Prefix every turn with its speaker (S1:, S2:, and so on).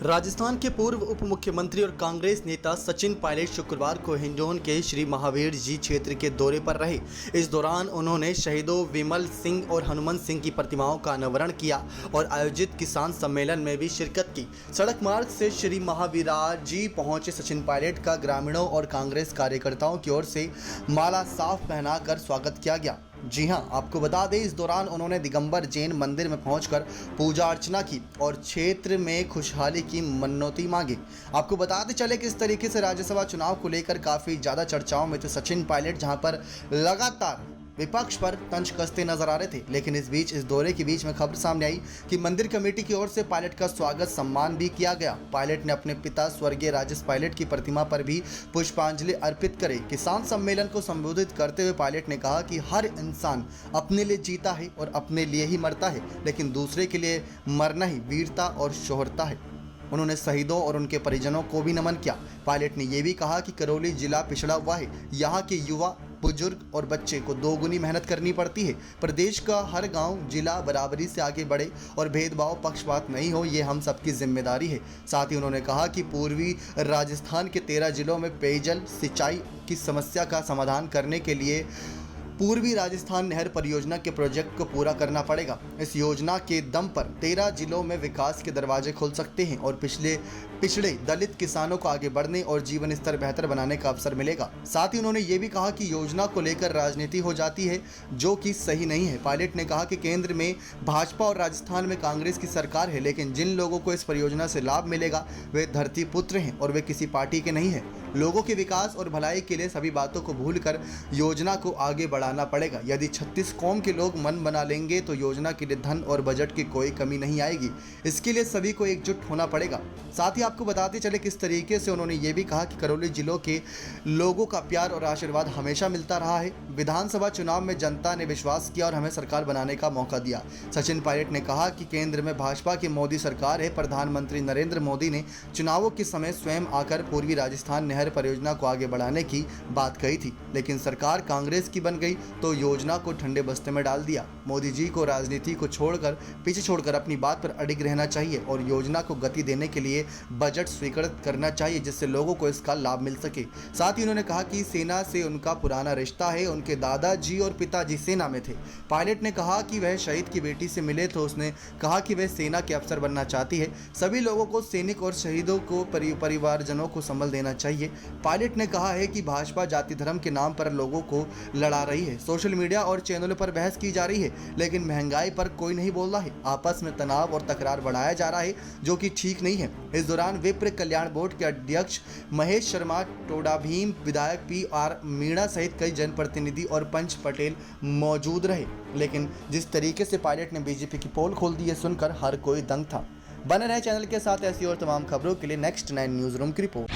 S1: राजस्थान के पूर्व उप मुख्यमंत्री और कांग्रेस नेता सचिन पायलट शुक्रवार को हिंडौन के श्री महावीर जी क्षेत्र के दौरे पर रहे। इस दौरान उन्होंने शहीदों विमल सिंह और हनुमंत सिंह की प्रतिमाओं का अनावरण किया और आयोजित किसान सम्मेलन में भी शिरकत की। सड़क मार्ग से श्री महावीरा जी पहुंचे सचिन पायलट का ग्रामीणों और कांग्रेस कार्यकर्ताओं की ओर से माला साफ पहनाकर स्वागत किया गया। जी हां, आपको बता दें, इस दौरान उन्होंने दिगंबर जैन मंदिर में पहुंचकर पूजा अर्चना की और क्षेत्र में खुशहाली की मन्नौती मांगी। आपको बताते चले कि इस तरीके से राज्यसभा चुनाव को लेकर काफ़ी ज़्यादा चर्चाओं में थे सचिन पायलट, जहां पर लगातार विपक्ष पर तंज कसते नजर आ रहे थे। लेकिन इस दौरे के बीच में खबर सामने आई कि मंदिर कमेटी की ओर से पायलट का स्वागत सम्मान भी किया गया। पायलट ने अपने पिता स्वर्गीय राजेश पायलट की प्रतिमा पर भी पुष्पांजलि अर्पित करे। किसान सम्मेलन को संबोधित करते हुए पायलट ने कहा कि हर इंसान अपने लिए जीता है और अपने लिए ही मरता है, लेकिन दूसरे के लिए मरना ही वीरता और शौहरता है। उन्होंने शहीदों और उनके परिजनों को भी नमन किया। पायलट ने यह भी कहा कि करौली जिला पिछड़ा हुआ है, यहाँ के युवा, बुजुर्ग और बच्चे को दोगुनी मेहनत करनी पड़ती है। प्रदेश का हर गांव, जिला बराबरी से आगे बढ़े और भेदभाव, पक्षपात नहीं हो, ये हम सबकी जिम्मेदारी है। साथ ही उन्होंने कहा कि पूर्वी राजस्थान के 13 जिलों में पेयजल सिंचाई की समस्या का समाधान करने के लिए पूर्वी राजस्थान नहर परियोजना के प्रोजेक्ट को पूरा करना पड़ेगा। इस योजना के दम पर 13 जिलों में विकास के दरवाजे खुल सकते हैं और पिछड़े दलित किसानों को आगे बढ़ने और जीवन स्तर बेहतर बनाने का अवसर मिलेगा। साथ ही उन्होंने ये भी कहा कि योजना को लेकर राजनीति हो जाती है, जो कि सही नहीं है। पायलट ने कहा कि केंद्र में भाजपा और राजस्थान में कांग्रेस की सरकार है, लेकिन जिन लोगों को इस परियोजना से लाभ मिलेगा वे धरती पुत्र हैं और वे किसी पार्टी के नहीं हैं। लोगों के विकास और भलाई के लिए सभी बातों को भूलकर योजना को आगे बढ़ाना पड़ेगा। यदि 36 कौम के लोग मन बना लेंगे तो योजना के लिए धन और बजट की कोई कमी नहीं आएगी। इसके लिए सभी को एकजुट होना पड़ेगा। साथ ही आपको बताते चले किस तरीके से उन्होंने ये भी कहा कि करौली जिलों के लोगों का प्यार और आशीर्वाद हमेशा मिलता रहा है। विधानसभा चुनाव में जनता ने विश्वास किया और हमें सरकार बनाने का मौका दिया। सचिन पायलट ने कहा कि केंद्र में भाजपा की मोदी सरकार है। प्रधानमंत्री नरेंद्र मोदी ने चुनावों के समय स्वयं आकर पूर्वी राजस्थान नहर परियोजना को आगे बढ़ाने की बात कही थी, लेकिन सरकार कांग्रेस की बन गई तो योजना को ठंडे बस्ते में डाल दिया। मोदी जी को राजनीति को पीछे छोड़कर अपनी बात पर अडिग रहना चाहिए और योजना को गति देने के लिए बजट स्वीकृत करना चाहिए, जिससे लोगों को इसका लाभ मिल सके। साथ ही उन्होंने कहा कि सेना से उनका पुराना रिश्ता है, उनके दादाजी और पिताजी सेना में थे। पायलट ने कहा कि वह शहीद की बेटी से मिले तो उसने कहा कि वह सेना के अफसर बनना चाहती है। सभी लोगों को, सैनिक और शहीदों को, परिवारजनों को संबल देना चाहिए। पायलट ने कहा है कि भाजपा जाति धर्म के नाम पर लोगों को लड़ा रही है। सोशल मीडिया और चैनलों पर बहस की जा रही है, लेकिन महंगाई पर कोई नहीं बोल रहा है। आपस में तनाव और तकरार बढ़ाया जा रहा है, जो कि ठीक नहीं है। इस दौरान विप्र कल्याण बोर्ड के अध्यक्ष महेश शर्मा, टोडा भीम विधायक PR मीणा सहित कई जनप्रतिनिधि और पंच पटेल मौजूद रहे। लेकिन जिस तरीके से पायलट ने बीजेपी की पोल खोल दी है, सुनकर हर कोई दंग था। बने रहे चैनल के साथ ऐसी और तमाम खबरों के लिए। नेक्स्ट 9 न्यूज रूम की रिपोर्ट।